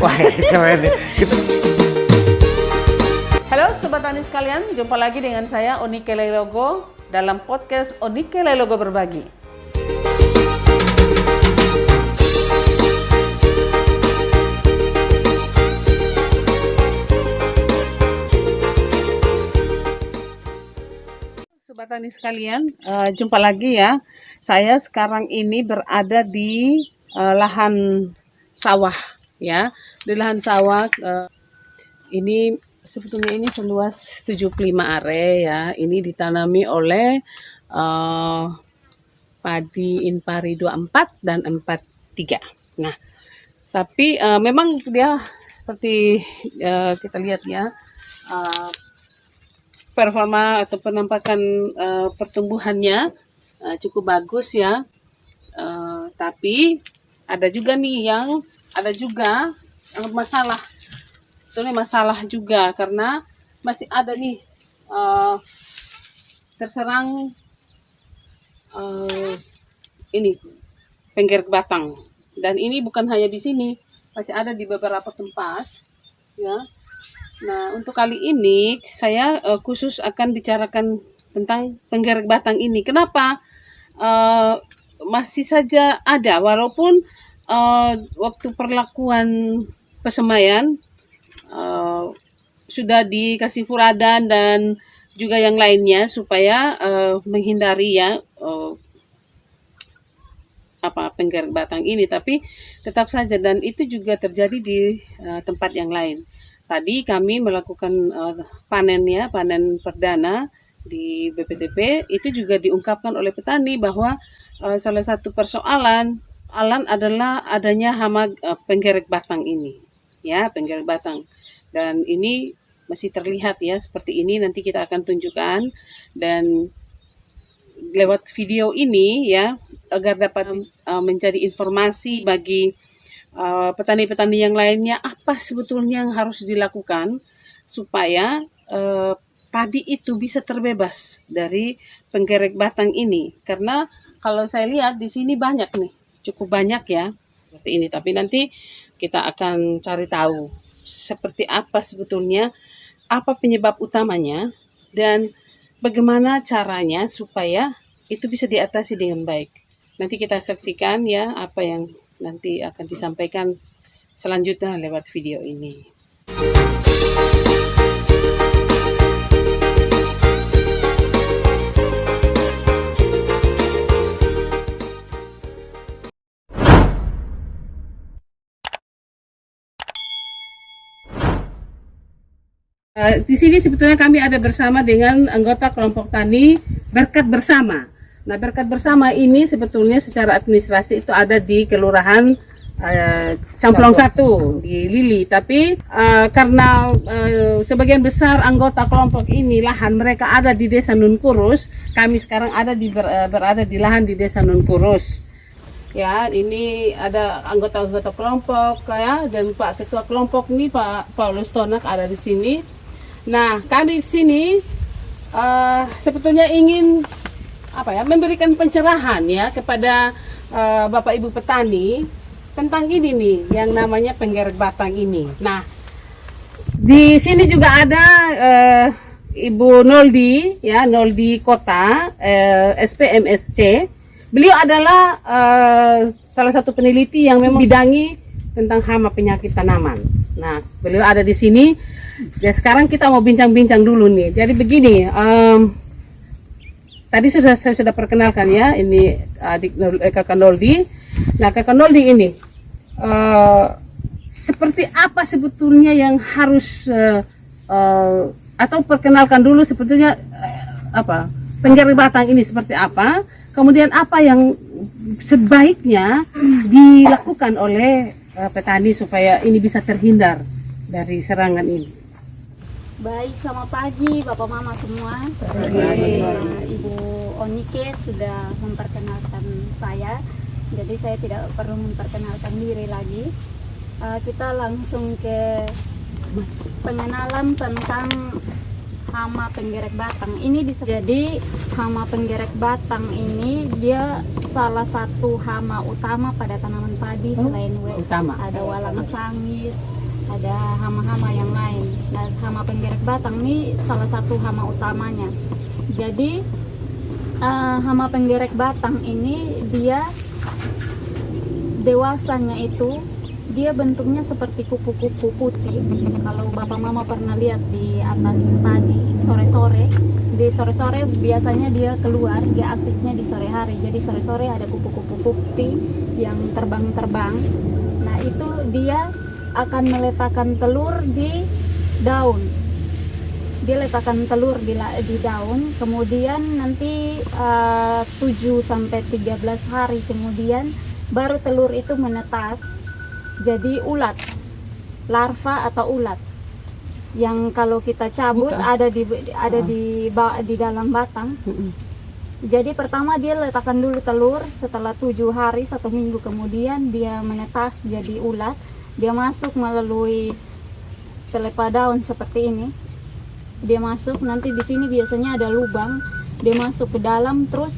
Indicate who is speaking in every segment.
Speaker 1: Wah, keren nih.
Speaker 2: Halo Sobat Tani sekalian, jumpa lagi dengan saya Onike Leilogo dalam podcast Onike Leilogo Berbagi. Sobat Tani sekalian, jumpa lagi ya. Saya sekarang ini berada di lahan sawah ya. Di lahan sawah ini sebetulnya ini seluas 75 are ya. Ini ditanami oleh padi Inpari 24 dan 43. Nah, tapi memang dia seperti kita lihat ya, performa atau penampakan pertumbuhannya cukup bagus ya. Tapi ada juga masalah. Sebetulnya masalah juga karena masih ada nih terserang ini penggerek batang, dan ini bukan hanya di sini, masih ada di beberapa tempat ya. Nah, untuk kali ini saya khusus akan bicarakan tentang penggerek batang ini. Kenapa masih saja ada, walaupun waktu perlakuan pesemaian sudah dikasih furadan dan juga yang lainnya supaya menghindari ya penggerek batang ini, tapi tetap saja, dan itu juga terjadi di tempat yang lain. Tadi kami melakukan panen perdana di BPTP. Itu juga diungkapkan oleh petani bahwa salah satu persoalan adalah adanya hama penggerek batang ini ya, penggerek batang. Dan ini masih terlihat ya seperti ini, nanti kita akan tunjukkan dan lewat video ini ya, agar dapat menjadi informasi bagi petani-petani yang lainnya apa sebetulnya yang harus dilakukan supaya padi itu bisa terbebas dari penggerek batang ini. Karena kalau saya lihat di sini banyak nih, cukup banyak ya seperti ini. Tapi nanti kita akan cari tahu seperti apa sebetulnya, apa penyebab utamanya, dan bagaimana caranya supaya itu bisa diatasi dengan baik. Nanti kita saksikan ya apa yang nanti akan disampaikan selanjutnya lewat video ini. Di sini sebetulnya kami ada bersama dengan anggota kelompok tani Berkat Bersama. Nah, Berkat Bersama ini sebetulnya secara administrasi itu ada di Kelurahan Camplong 1 di Lili. Tapi karena sebagian besar anggota kelompok ini lahan mereka ada di Desa Nunkurus, kami sekarang berada di lahan di Desa Nunkurus. Ya, ini ada anggota-anggota kelompok ya, dan Pak Ketua kelompok ini Pak Paulus Tonak ada di sini. Nah, kami di sini sebetulnya ingin memberikan pencerahan ya kepada Bapak Ibu petani tentang ini nih yang namanya penggerek batang ini. Nah, di sini juga ada Ibu Noldi ya, Noldi Kota SPMSC. Beliau adalah salah satu peneliti yang memang bidangi tentang hama penyakit tanaman. Nah, beliau ada di sini. Ya, sekarang kita mau bincang-bincang dulu nih. Jadi begini, tadi saya sudah perkenalkan ya, ini adik Kakak Noldi. Nah, Kakak Noldi ini seperti apa sebetulnya yang harus atau perkenalkan dulu sebetulnya penggerek batang ini seperti apa, kemudian apa yang sebaiknya dilakukan oleh petani supaya ini bisa terhindar dari serangan ini.
Speaker 3: Baik, selamat pagi Bapak Mama semua. Ibu Onike sudah memperkenalkan saya, jadi saya tidak perlu memperkenalkan diri lagi. Kita langsung ke pengenalan tentang hama penggerek batang. Jadi hama penggerek batang ini dia salah satu hama utama pada tanaman padi selain
Speaker 2: utama.
Speaker 3: ada walang sangit, ada hama-hama yang lain. Nah, hama penggerek batang ini salah satu hama utamanya. Jadi hama penggerek batang ini dia dewasanya itu dia bentuknya seperti kupu-kupu putih. Kalau bapak mama pernah lihat di atas padi sore-sore biasanya dia keluar, dia aktifnya di sore hari. Jadi sore-sore ada kupu-kupu putih yang terbang-terbang. Nah, itu dia akan meletakkan telur di daun. Dia letakkan telur di daun, kemudian nanti 7-13 hari kemudian baru telur itu menetas jadi ulat, larva atau ulat yang kalau kita cabut ada di dalam batang. Jadi pertama dia letakkan dulu telur, setelah 7 hari 1 minggu kemudian dia menetas jadi ulat. Dia masuk melalui pelepah daun seperti ini. Dia masuk, nanti di sini biasanya ada lubang. Dia masuk ke dalam, terus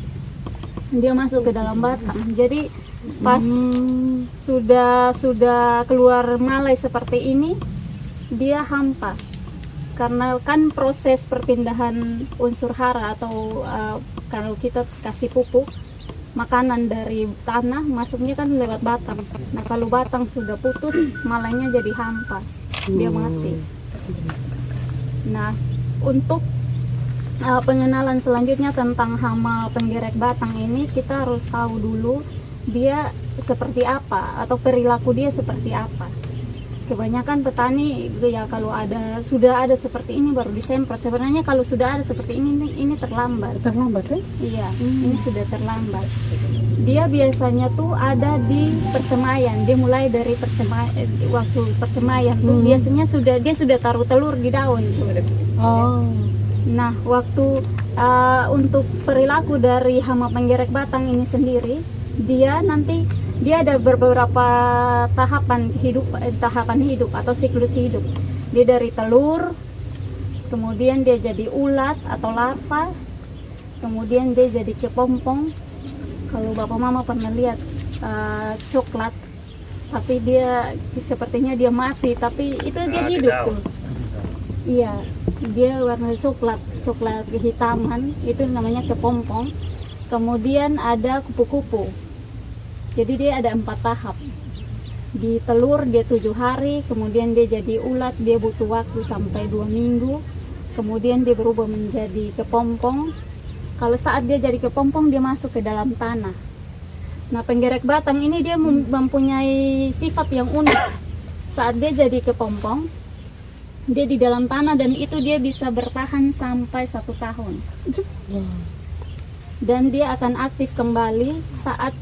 Speaker 3: dia masuk ke dalam batang. Jadi pas sudah keluar malai seperti ini, dia hampa. Karena kan proses perpindahan unsur hara atau kalau kita kasih pupuk makanan dari tanah masuknya kan lewat batang. Nah, kalau batang sudah putus, malainya jadi hampa, dia mati. Nah, untuk pengenalan selanjutnya tentang hama penggerek batang ini, kita harus tahu dulu dia seperti apa atau perilaku dia seperti apa. Kebanyakan petani ya kalau sudah ada seperti ini baru disemprot. Sebenarnya kalau sudah ada seperti ini terlambat.
Speaker 2: Terlambat kan?
Speaker 3: Iya, ini sudah terlambat. Dia biasanya tuh ada di persemaian. Dia mulai dari waktu persemaian tuh biasanya dia sudah taruh telur di daun.
Speaker 2: Oh.
Speaker 3: Nah, waktu untuk perilaku dari hama penggerek batang ini sendiri, dia ada beberapa tahapan hidup atau siklus hidup. Dia dari telur, kemudian dia jadi ulat atau larva, kemudian dia jadi kepompong. Kalau bapak mama pernah lihat coklat, tapi dia sepertinya dia mati, tapi itu dia hidup tuh. Iya, dia warna coklat kehitaman, itu namanya kepompong. Kemudian ada kupu-kupu. Jadi dia ada 4 tahap. Di telur dia 7 hari, kemudian dia jadi ulat, dia butuh waktu sampai 2 minggu. Kemudian dia berubah menjadi kepompong. Kalau saat dia jadi kepompong, dia masuk ke dalam tanah. Nah, penggerek batang ini dia mempunyai sifat yang unik. Saat dia jadi kepompong, dia di dalam tanah dan itu dia bisa bertahan sampai 1 tahun. Dan dia akan aktif kembali saat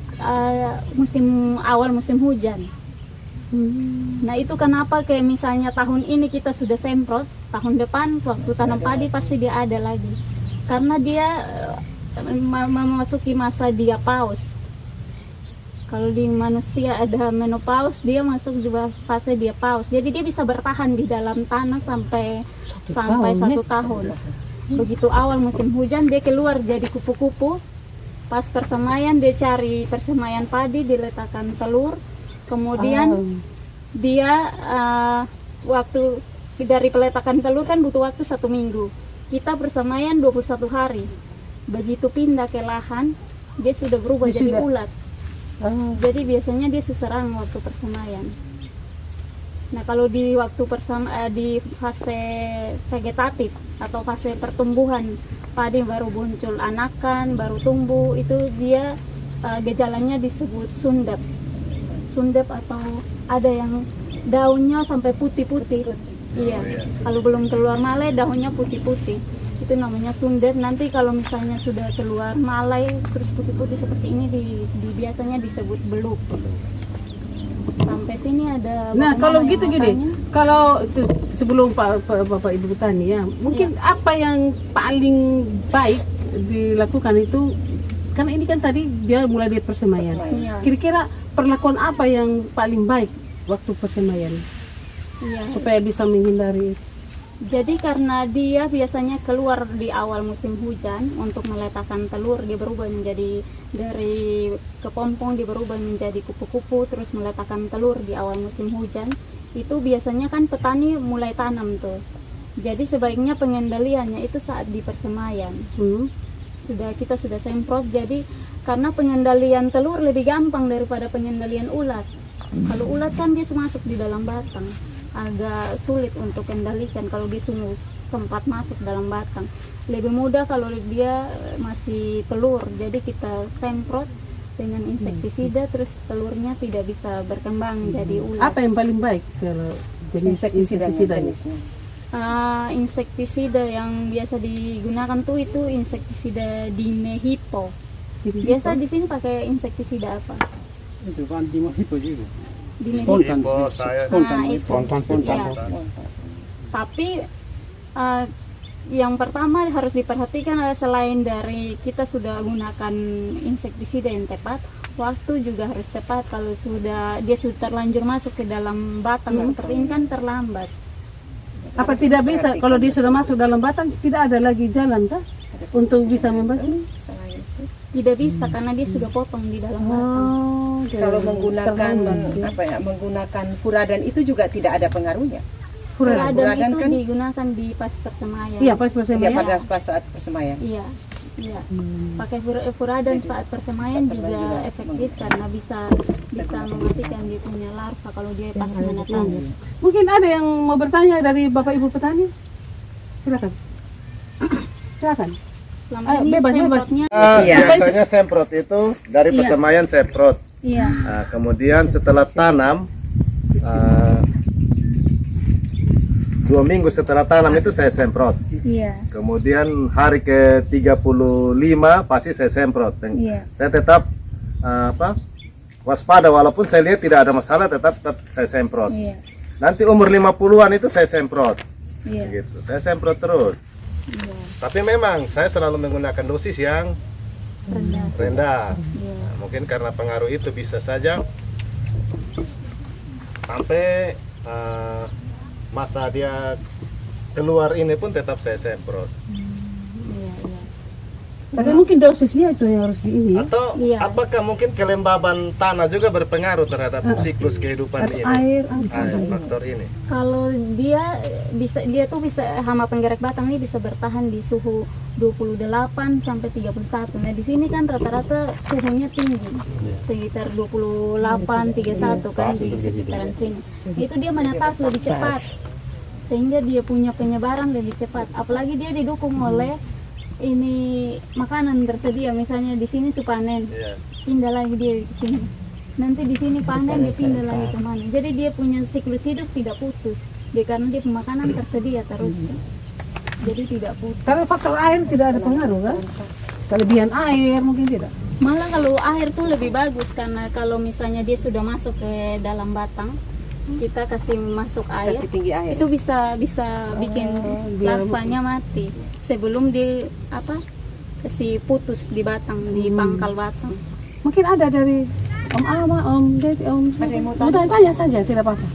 Speaker 3: awal musim hujan. Nah, itu kenapa kayak misalnya tahun ini kita sudah semprot, tahun depan waktu tanam padi pasti dia ada lagi. Karena dia memasuki masa diapause. Kalau di manusia ada menopause, dia masuk di fase diapause. Jadi dia bisa bertahan di dalam tanah sampai 1 tahun. Begitu awal musim hujan dia keluar jadi kupu-kupu. Pas persemaian dia cari persemaian padi, diletakkan telur. Kemudian dia waktu dari peletakan telur kan butuh waktu 1 minggu. Kita persemaian 21 hari. Begitu pindah ke lahan, dia sudah berubah jadi ulat. Jadi biasanya dia seserang waktu persemaian. Nah, kalau di waktu di fase vegetatif atau fase pertumbuhan padi baru muncul anakan, baru tumbuh, itu dia gejalanya disebut sundep. Sundep atau ada yang daunnya sampai putih-putih. Iya, kalau belum keluar malai daunnya putih-putih. Itu namanya sundep. Nanti kalau misalnya sudah keluar malai terus putih-putih seperti ini biasanya disebut beluk. Sampai sini ada.
Speaker 2: Nah, kalau gitu gini, kalau sebelum Bapak Ibu petani ya, mungkin apa yang paling baik dilakukan itu, karena ini kan tadi dia mulai dari persemaian. Kira-kira perlakuan apa yang paling baik waktu persemaian supaya bisa menghindari?
Speaker 3: Jadi karena dia biasanya keluar di awal musim hujan untuk meletakkan telur, dia berubah menjadi dari kepompong, dia berubah menjadi kupu-kupu, terus meletakkan telur di awal musim hujan. Itu biasanya kan petani mulai tanam tuh. Jadi sebaiknya pengendaliannya itu saat di persemaian. Kita sudah semprot, jadi karena pengendalian telur lebih gampang daripada pengendalian ulat. Kalau ulat kan dia masuk di dalam batang, agak sulit untuk kendalikan kalau dia sempat masuk dalam batang. Lebih mudah kalau dia masih telur, jadi kita semprot dengan insektisida, terus telurnya tidak bisa berkembang jadi ulat.
Speaker 2: Apa yang paling baik kalau jenis insektisida?
Speaker 3: Insektisida yang biasa digunakan tuh itu insektisida Dimehipo. Biasa di sini pakai insektisida apa?
Speaker 1: Itu kan Dimehipo juga.
Speaker 3: Dimehipo.
Speaker 1: Spontan.
Speaker 3: Tapi yang pertama harus diperhatikan adalah selain dari kita sudah gunakan insektisida yang tepat, waktu juga harus tepat. Kalau dia sudah terlanjur masuk ke dalam batang, seperti ini kan terlambat.
Speaker 2: Apa tidak bisa kalau dia sudah masuk dalam batang, tidak ada lagi jalan kah untuk bisa membasmi?
Speaker 3: Tidak bisa karena dia sudah potong di dalam batang.
Speaker 4: Kalau menggunakan furadan itu juga tidak ada pengaruhnya.
Speaker 3: Furadan itu
Speaker 4: kan
Speaker 3: digunakan di pas persemaian.
Speaker 2: Iya, pas persemaian.
Speaker 4: Ya, pada saat persemaian.
Speaker 3: Iya. Pakai furadan saat persemaian juga efektif karena bisa mematikan dia punya larva kalau dia pas menetas.
Speaker 2: Mungkin ada yang mau bertanya dari Bapak Ibu petani? Silakan. Silakan.
Speaker 3: Selama ini
Speaker 2: Bebas.
Speaker 3: semprotnya
Speaker 5: Biasanya semprot itu dari persemaian semprot.
Speaker 3: iya.
Speaker 5: Nah, kemudian setelah tanam 2 minggu setelah tanam itu saya semprot.
Speaker 3: Iya.
Speaker 5: Kemudian hari ke-35 pasti saya semprot.
Speaker 3: Iya.
Speaker 5: Saya tetap waspada, walaupun saya lihat tidak ada masalah, tetap saya semprot.
Speaker 3: Iya.
Speaker 5: Nanti umur 50-an itu saya semprot.
Speaker 3: Iya.
Speaker 5: Gitu. Saya semprot terus.
Speaker 3: Iya.
Speaker 5: Tapi memang saya selalu menggunakan dosis yang rendah.
Speaker 3: Iya.
Speaker 5: Nah, mungkin karena pengaruh itu bisa saja sampai masa dia keluar ini pun tetap saya semprot.
Speaker 3: Iya.
Speaker 2: Tapi mungkin dosisnya itu yang harus ini.
Speaker 5: Atau
Speaker 3: Iya.
Speaker 5: apakah mungkin kelembaban tanah juga berpengaruh terhadap siklus kehidupan ini?
Speaker 2: Air.
Speaker 5: Faktor ini.
Speaker 3: Kalau dia tuh bisa hama penggerak batang ini bisa bertahan di suhu 28 sampai 31. Nah, di sini kan rata-rata suhunya tinggi. Sekitar 28, 31 kan di sekitaran sini. Itu dia menetas lebih cepat. Sehingga dia punya penyebaran lebih cepat. Apalagi dia didukung oleh ini makanan tersedia, misalnya di sini panen, pindah lagi dia di sini. Nanti di sini panen, dia pindah lagi ke mana. Jadi dia punya siklus hidup tidak putus. Karena dia makanan tersedia terus. Jadi tidak putus.
Speaker 2: Karena faktor air tidak ada pengaruh kan? Kelebihan air mungkin tidak.
Speaker 3: Malah kalau air tuh lebih bagus karena kalau misalnya dia sudah masuk ke dalam batang, kita kasih masuk air,
Speaker 4: tinggi air.
Speaker 3: itu bisa bikin larvanya mati sebelum kasih putus di batang, di pangkal batang.
Speaker 2: Mungkin ada dari Om Ama, Om Deti, Om. Mau tanya saja, tidak apa-apa.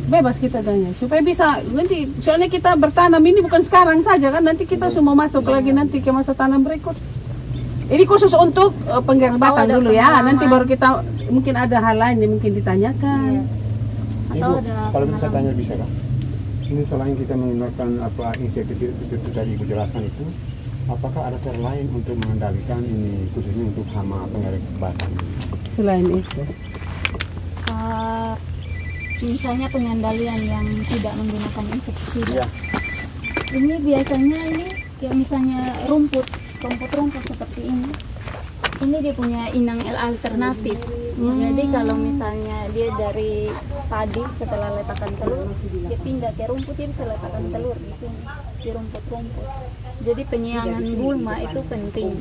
Speaker 2: Bebas kita tanya supaya bisa nanti, soalnya kita bertanam ini bukan sekarang saja kan, nanti kita semua masuk lagi nanti ke masa tanam berikut. Ini khusus untuk penggerak batang dulu ya, nanti baru kita mungkin ada hal lain yang mungkin ditanyakan.
Speaker 3: Atau ada
Speaker 1: Kalau bisa tanya bisa kan? Ini selain kita menggunakan insektisida itu tadi Ibu jelaskan itu, apakah ada cara lain untuk mengendalikan ini khususnya untuk hama penggerak batang?
Speaker 2: Selain itu,
Speaker 3: misalnya pengendalian yang tidak menggunakan insektisida.
Speaker 1: Iya.
Speaker 3: Ini biasanya kayak misalnya rumput seperti ini. Ini dia punya inang alternatif. Jadi kalau misalnya dia dari padi setelah letakkan telur, dia pindah ke rumput, dia bisa letakkan telur di sini, di rumput-rumput. Jadi penyiangan gulma itu penting.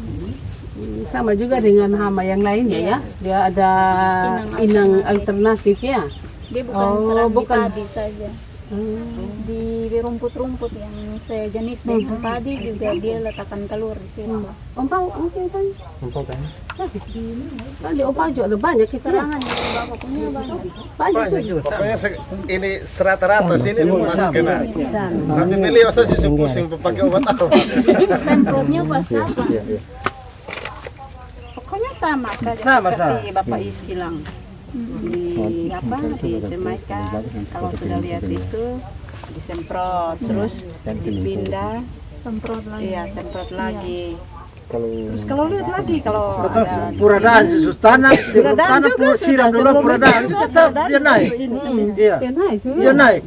Speaker 2: sama juga dengan hama yang lainnya ya. Dia ada inang alternatif ya.
Speaker 3: Dia bukan serang di
Speaker 2: bukan.
Speaker 3: padi saja. Di rumput-rumput yang sejenis dengan padi juga dia letakkan telur di situ.
Speaker 2: Ompau, mungkin kan?
Speaker 1: Ompau kan?
Speaker 2: Kan di ompau juga ada banyak itu.
Speaker 3: Serangan di bawah pokoknya banyak.
Speaker 5: Pokoknya ini serata-rata sini masih kena. Sampai beliau saya pusing pakai obat apa.
Speaker 3: Semprotnya pas apa?
Speaker 1: Iya, iya.
Speaker 6: Pokoknya sama saja
Speaker 7: Sama,
Speaker 6: seperti Bapak Is bilang. Disemaikan, kalau sudah lihat itu disemprot, terus dipindah,
Speaker 3: Semprot lagi.
Speaker 6: iya semprot lagi.
Speaker 1: Kalau
Speaker 6: Terus kalau lihat lagi kalau ada
Speaker 7: Puradaan susu tanah, tanah siram dulu puradaan tetap dia naik. Iya. Dia naik.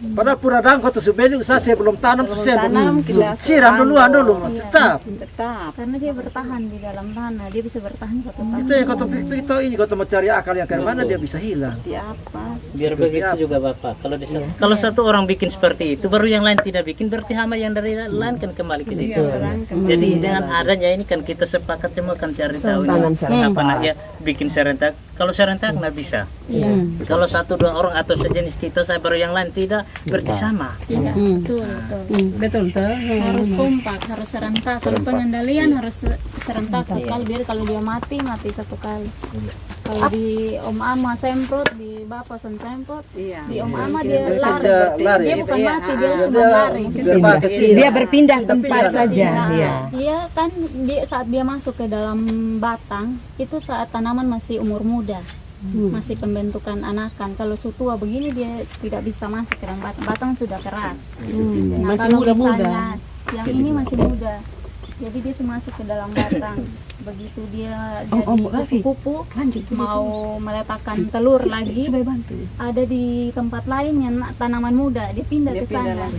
Speaker 7: Padahal puradaan kota Subeli usaha saya belum tanam saya
Speaker 6: tanam, kita
Speaker 7: siram duluan dulu tetap.
Speaker 6: tetap.
Speaker 3: Karena dia bertahan di dalam tanah, dia bisa bertahan 1 tahun.
Speaker 7: Itu yang kota Pito ini kota mau cari akal yang kayak mana dia bisa hilang.
Speaker 6: Seperti apa?
Speaker 8: Biar begitu juga Bapak. Kalau satu orang bikin seperti itu, baru yang lain tidak bikin, berarti hama yang dari lain kan kembali ke situ. Jadi dengan adanya ini kan kita sepakat semua kan cari tahu ini apa ya bikin serentak. Kalau serentak nggak bisa. Kalau 1-2 orang atau sejenis kita, saya baru yang lain tidak, berarti sama.
Speaker 3: Iya, betul, betul.
Speaker 2: Betul.
Speaker 3: Harus kompak, harus serentak. Kalau pengendalian harus serentak sekali, biar kalau dia mati 1 kali. Kalau di Om Ama semprot, di Bapak semprot,
Speaker 6: Iya.
Speaker 3: di Om Ama dia
Speaker 7: lari.
Speaker 3: lari. Dia bukan mati, dia cuma lari.
Speaker 4: Dia berpindah tempat saja. Iya.
Speaker 3: Dia kan saat dia masuk ke dalam batang, itu saat tanaman masih umur muda. Masih pembentukan anakan. Kalau tua begini dia tidak bisa masuk ke dalam batang. Batang sudah keras. Nah,
Speaker 2: Masih
Speaker 3: kalau
Speaker 2: muda-muda.
Speaker 3: misalnya yang ini masih muda, jadi dia masuk ke dalam batang. Begitu dia jadi kupu-kupu, mau meletakkan telur lagi, ada di tempat lain yang tanaman muda, dia pindah ke sana.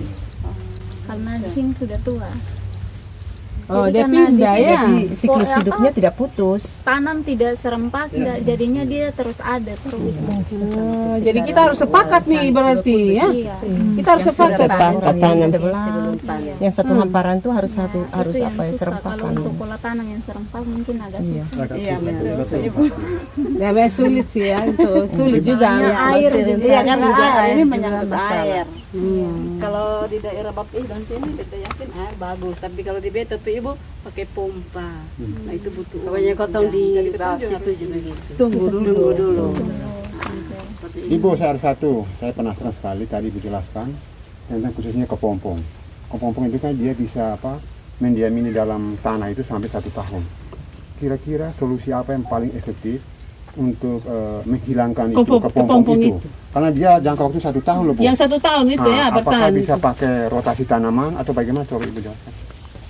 Speaker 3: Karena di sini sudah tua.
Speaker 2: Oh,
Speaker 3: Jadi
Speaker 2: dia
Speaker 3: karena
Speaker 2: pindah
Speaker 3: di sini
Speaker 2: ya.
Speaker 4: Siklus hidupnya tidak putus.
Speaker 3: tanam tidak serempak, jadinya dia terus ada terus.
Speaker 2: Jadi kita harus sepakat nih berarti ya.
Speaker 3: Iya.
Speaker 2: Kita harus sepakat.
Speaker 4: Tanam
Speaker 6: Sebelum tanam.
Speaker 4: yang satu hamparan tuh harus
Speaker 3: Itu
Speaker 4: harus
Speaker 3: yang
Speaker 4: apa ya
Speaker 3: susah.
Speaker 4: serempakan.
Speaker 3: Kalau untuk pola tanam yang serempak mungkin agak susah.
Speaker 6: Iya betul.
Speaker 2: Ya memang sulit sih ya itu. Sulit juga.
Speaker 3: Air
Speaker 6: Iya kan
Speaker 3: juga
Speaker 6: ini menyangkut air. Kalau di daerah Bapak dan sini kita yakin air bagus, tapi kalau di beta tuh ibu pakai pompa. Nah itu butuh.
Speaker 4: Pokoknya kotong di
Speaker 6: Jadi kita
Speaker 4: bawah
Speaker 6: juga
Speaker 4: situ
Speaker 6: harus
Speaker 4: juga gitu.
Speaker 2: Tunggu dulu.
Speaker 1: Ibu saya ada satu, saya penasaran sekali tadi dijelaskan tentang khususnya kepompong. Kepompong itu kan dia bisa mendiami di dalam tanah itu sampai 1 tahun. Kira-kira solusi apa yang paling efektif untuk menghilangkan itu kepompong itu? Karena dia jangka waktu 1 tahun loh Bu.
Speaker 2: Yang 1 tahun itu ya
Speaker 1: Apakah
Speaker 2: bertahan.
Speaker 1: bisa pakai rotasi tanaman atau bagaimana? Coba Ibu jelaskan.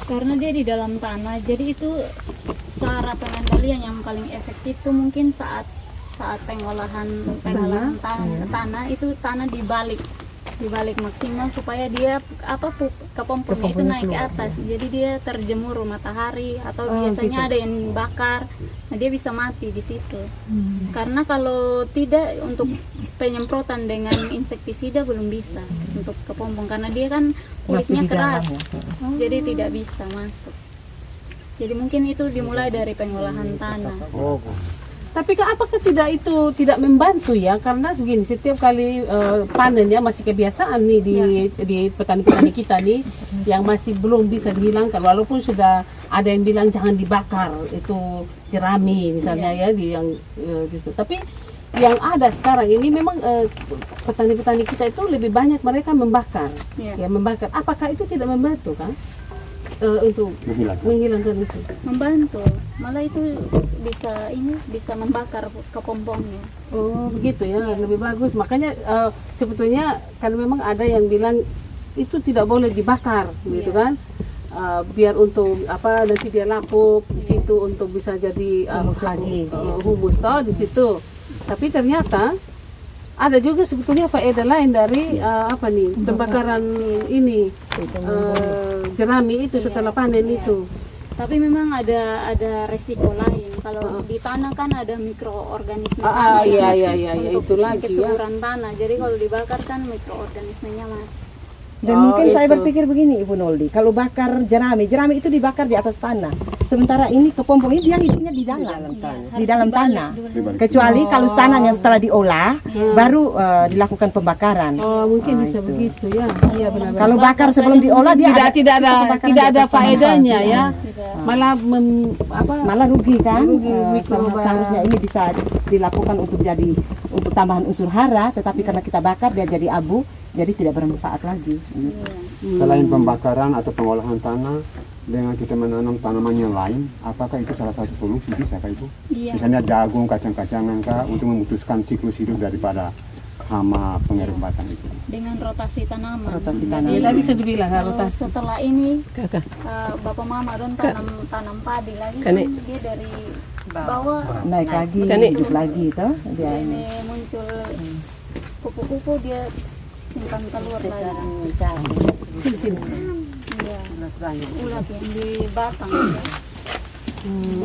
Speaker 3: Karena dia di dalam tanah, jadi itu cara pengendalian yang paling efektif itu mungkin saat pengolahan tanah itu tanah dibalik maksimal supaya dia kepompongnya itu naik ke atas, jadi dia terjemur matahari atau biasanya ada yang bakar, nah dia bisa mati di situ. Karena kalau tidak untuk penyemprotan dengan insektisida belum bisa untuk kepompong karena dia kan kulitnya keras, jadi tidak bisa masuk. Jadi mungkin itu dimulai dari pengolahan tanah.
Speaker 2: Tapi apakah tidak membantu ya? Karena segini setiap kali panen ya masih kebiasaan nih di petani-petani kita nih yang masih belum bisa dihilangkan walaupun sudah ada yang bilang jangan dibakar itu jerami misalnya ya di yang gitu. Tapi yang ada sekarang ini memang petani-petani kita itu lebih banyak mereka membakar. Ya membakar. Apakah itu tidak membantu kan? Untuk menghilangkan itu.
Speaker 3: Membantu, malah itu bisa membakar kepompongnya.
Speaker 2: Oh begitu ya, lebih bagus. Makanya sebetulnya kan memang ada yang bilang itu tidak boleh dibakar, gitu kan? Biar untuk nanti dia lapuk di situ untuk bisa jadi humus toh di situ. Tapi ternyata ada juga sebetulnya faedah lain dari pembakaran ini jerami itu setelah panen itu.
Speaker 3: Tapi memang ada resiko lain. Kalau di tanah kan ada mikroorganisme.
Speaker 2: Iya itu lagi ya.
Speaker 3: Kesuburan tanah. Jadi kalau dibakar kan mikroorganismenya mati.
Speaker 4: Dan mungkin saya berpikir begini Ibu Noldi, kalau bakar jerami itu dibakar di atas tanah. Sementara ini kepompong ini dia hidupnya di dalam tanah. Kecuali kalau tanahnya setelah diolah baru dilakukan pembakaran.
Speaker 2: Oh, mungkin bisa begitu ya. Iya benar.
Speaker 4: Kalau bakar sebelum diolah dia
Speaker 2: tidak ada faedahnya ya. Malah
Speaker 4: rugi kan?
Speaker 2: Rugi
Speaker 4: Seharusnya ini bisa dilakukan untuk tambahan unsur hara, tetapi karena kita bakar dia jadi abu, jadi tidak bermanfaat lagi.
Speaker 1: Selain pembakaran atau pengolahan tanah, dengan kita menanam tanaman yang lain, apakah itu salah satu solusi bisa kah itu?
Speaker 3: Iya.
Speaker 1: Misalnya jagung, kacang-kacangan kah, untuk memutuskan siklus hidup daripada hama pengeruk batang itu.
Speaker 3: Dengan rotasi tanaman.
Speaker 2: Ya, bisa dibilang rotasi.
Speaker 3: Setelah ini Bapak Mama don tanam padi lagi, dia dari bawah
Speaker 4: naik lagi, hidup lagi itu.
Speaker 3: Ini muncul kupu-kupu, dia simpan telur lagi. Iya. Ulat yang di batang. Ya.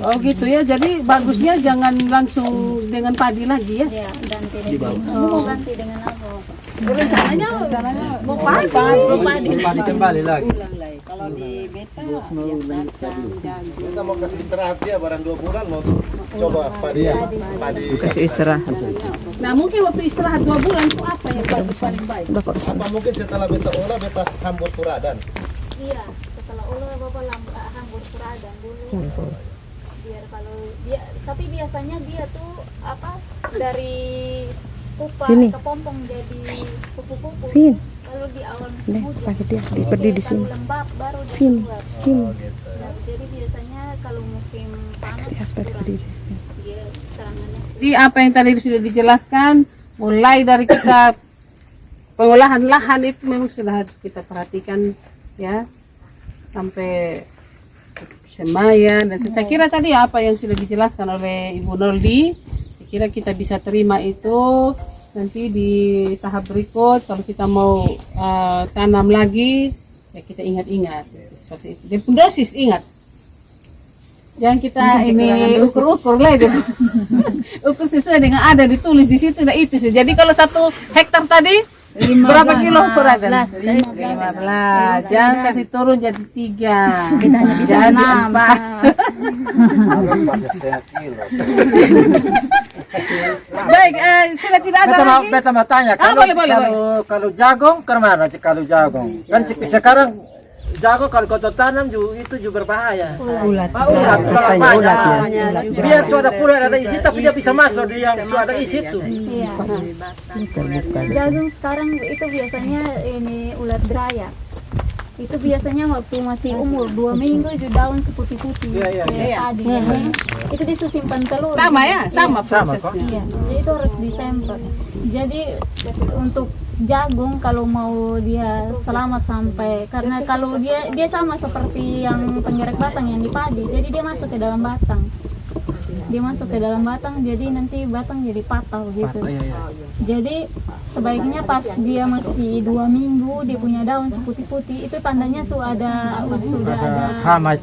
Speaker 2: Oh gitu ya, jadi bagusnya jangan langsung dengan padi lagi ya?
Speaker 3: Iya, ganti dengan mau ganti dengan apa?
Speaker 2: Rencananya mau padi
Speaker 7: kembali lagi.
Speaker 6: Kalau di beta yang kacang, jagung.
Speaker 5: Kita mau kasih istirahat dia barang 2 bulan mau coba padi.
Speaker 4: Kasih istirahat.
Speaker 2: Nah mungkin waktu istirahat 2 bulan itu apa yang paling baik?
Speaker 5: Apa mungkin setelah beta olah beta hambur puradan.
Speaker 3: Iya, setelah olah Bapak hambur puradan dulu. Biar kalau dia, tapi biasanya dia tuh dari pupa kepompong jadi kupu-kupu. Lalu di awal musim hujan,
Speaker 4: dia di sini.
Speaker 3: Lembab baru dia keluar. Nah, jadi biasanya kalau musim panas dia serangannya.
Speaker 2: Jadi apa yang tadi sudah dijelaskan, mulai dari kita pengolahan lahan itu memang sudah harus kita perhatikan ya, sampai semayan dan saya kira tadi apa yang sudah dijelaskan oleh Ibu Noldi, saya kira kita bisa terima itu. Nanti di tahap berikut kalau kita mau tanam lagi ya kita ingat-ingat seperti itu. Dan dosis ingat, jangan kita ini ukur-ukur lah itu. Ukur sesuai dengan ada ditulis di situ. Nah itu sih. Jadi kalau 1 hektar tadi berapa kilo puradan? 15. Jangan kasih turun jadi 3.
Speaker 3: Kita hanya bisa 6.
Speaker 2: Baik, sudah tidak ada lagi.
Speaker 7: Beta mau tanya, kalau jagung kemana? Kalau jagung kan sekarang jagung kalau kau tanam itu juga berbahaya. Ulat biar sudah pula ada isi tapi dia bisa masuk di yang sudah isi itu.
Speaker 3: Iya. Jagung sekarang itu biasanya ini ulat derayak. Itu biasanya waktu masih umur 2 minggu itu daun seputih-putih. Iya. Itu disimpan telur.
Speaker 2: Sama ya, sama prosesnya.
Speaker 3: Iya. Jadi itu harus disemprot. Jadi untuk jagung kalau mau dia selamat sampai, karena kalau dia sama seperti yang penggerek batang yang di padi, jadi dia masuk ke dalam batang. Jadi nanti batang jadi patah gitu. Jadi sebaiknya pas dia masih 2 minggu dia punya daun putih-putih, itu tandanya sudah ada hama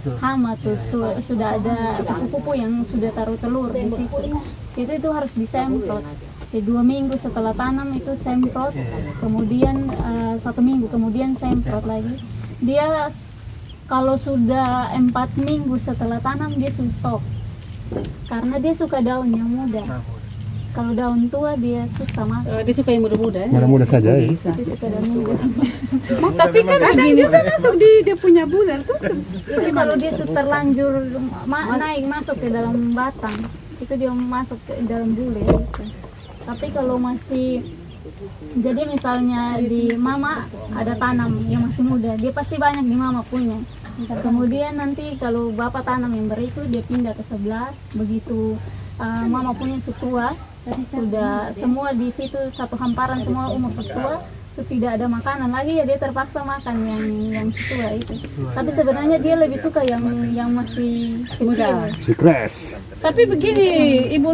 Speaker 3: tuh, sudah ada kupu-kupu yang sudah taruh telur di situ. Itu harus disemprot. 2 minggu setelah tanam itu semprot, kemudian 1 minggu kemudian semprot lagi. Dia kalau sudah 4 minggu setelah tanam dia sudah stop. Karena dia suka daun yang muda. Kalau daun tua dia susah makan.
Speaker 2: Dia suka yang muda-muda ya?
Speaker 1: Mudah-mudah saja ya.
Speaker 3: Dia suka daun muda.
Speaker 2: Tapi kan kadang juga masuk di dia punya bulan tuh.
Speaker 3: Itu kalau dia sudah terlanjur naik masuk ke dalam batang, itu dia masuk ke dalam bule. Gitu. Tapi kalau masih, jadi misalnya di mama ada tanam yang masih muda, dia pasti banyak di mama punya. Kemudian nanti kalau bapak tanam yang berikut dia pindah ke sebelah, begitu mama punya sutua, sudah semua di situ satu hamparan semua umur sutua, tidak ada makanan lagi ya dia terpaksa makan yang sutua itu. Tapi sebenarnya dia lebih suka yang masih kecil.
Speaker 1: Sikres.
Speaker 2: Tapi begini Ibu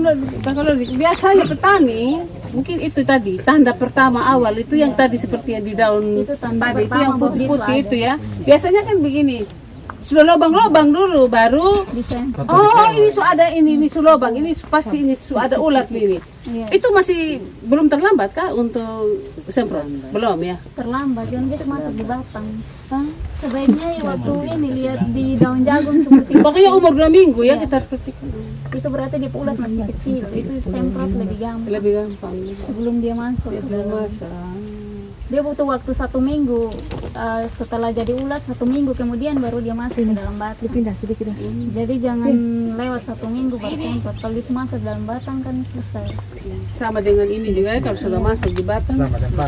Speaker 2: kalau biasanya petani mungkin itu tadi tanda pertama awal itu yang tadi seperti yang di daun
Speaker 3: Itu tanda
Speaker 2: padi itu
Speaker 3: pertama
Speaker 2: yang putih-putih
Speaker 3: begitu
Speaker 2: itu ya. Biasanya kan begini, sudah lobang-lobang dulu baru
Speaker 3: Disemprot.
Speaker 2: oh ini su ada ini su lobang ini pasti ini su ada ulat ini.
Speaker 3: Iya.
Speaker 2: Itu masih belum terlambat kah untuk semprot? Belum ya?
Speaker 3: Terlambat, jangan gitu masuk di batang. Sebaiknya ya waktu ini lihat di daun jagung seperti itu.
Speaker 2: Pokoknya umur 2 minggu ya
Speaker 3: Iya.
Speaker 2: kita seperti
Speaker 3: Itu berarti di ulat masih kecil. Itu semprot lebih gampang.
Speaker 2: lebih gampang.
Speaker 3: Sebelum dia masuk.
Speaker 2: Ya,
Speaker 3: ke dalam.
Speaker 2: masa.
Speaker 3: Dia butuh waktu 1 minggu. Setelah jadi ulat 1 minggu kemudian baru dia masuk ke dalam batang.
Speaker 4: Pindah sedikit.
Speaker 3: Jadi jangan lewat 1 minggu baru semprot. Kalau dia masuk dalam batang kan selesai.
Speaker 2: Sama dengan ini juga ya, kalau sudah masuk di batang.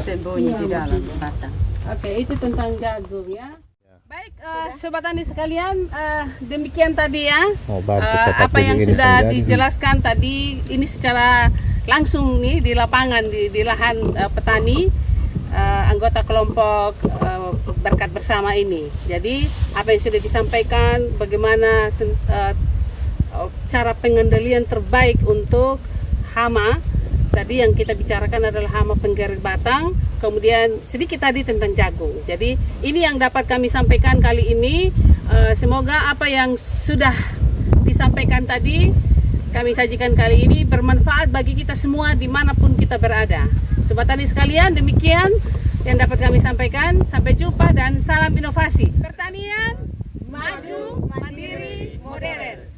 Speaker 6: Sembunyi di dalam batang.
Speaker 2: Oke, itu tentang jagung ya. Baik, sobat tani sekalian, demikian tadi ya. Apa yang sudah dijelaskan tadi ini secara langsung nih di lapangan di lahan petani anggota kelompok Berkat Bersama ini. Jadi apa yang sudah disampaikan, bagaimana cara pengendalian terbaik untuk hama. Tadi yang kita bicarakan adalah hama penggerik batang, kemudian sedikit tadi tentang jagung. Jadi ini yang dapat kami sampaikan kali ini. Semoga apa yang sudah disampaikan tadi, kami sajikan kali ini bermanfaat bagi kita semua dimanapun kita berada. Sobat tani sekalian, demikian yang dapat kami sampaikan. Sampai jumpa dan salam inovasi. Pertanian maju, mandiri, modern.